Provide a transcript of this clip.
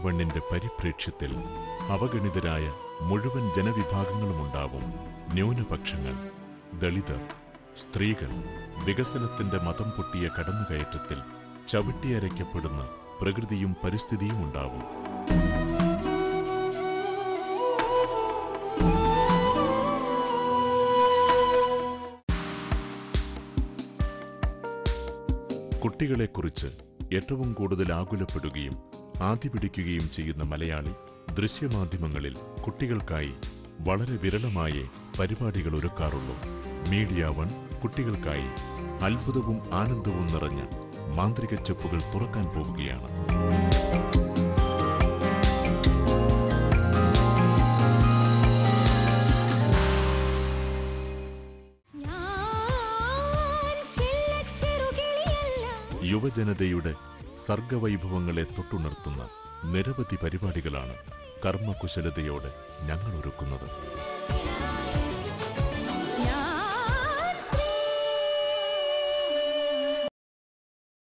Media 1-ന്റെ പരിപ്രേക്ഷ്യത്തിൽ അവഗണിതരായ മുഴുവൻ ജനവിഭാഗങ്ങളുമുണ്ടാവും. ന്യൂനപക്ഷങ്ങൾ, ദളിതർ, സ്ത്രീകൾ. വികസനത്തിന്റെ മതം പൊട്ടിയ കടന്നുകയറ്റത്തിൽ ചവിട്ടിയരയ്ക്കപ്പെടുന്ന പ്രകൃതിയും പരിസ്ഥിതിയും ഉണ്ടാവും. കുട്ടികളെക്കുറിച്ച് ഏറ്റവും കൂടുതൽ ആകുലപ്പെടുകയും ആദിപിടിക്കുകയും ചെയ്യുന്ന മലയാളി ദൃശ്യമാധ്യമങ്ങളിൽ കുട്ടികൾക്കായി വളരെ വിരളമായേ പരിപാടികൾ ഒരുക്കാറുള്ളൂ. മീഡിയ 1 കുട്ടികൾക്കായി അത്ഭുതവും ആനന്ദവും നിറഞ്ഞ മാന്ത്രിക ചെപ്പുകൾ തുറക്കാൻ പോവുകയാണ്. യുവജനതയുടെ സർഗവൈഭവങ്ങളെ തൊട്ടുണർത്തുന്ന നിരവധി പരിപാടികളാണ് കർമ്മകുശലതയോടെ ഞങ്ങൾ ഒരുക്കുന്നത്.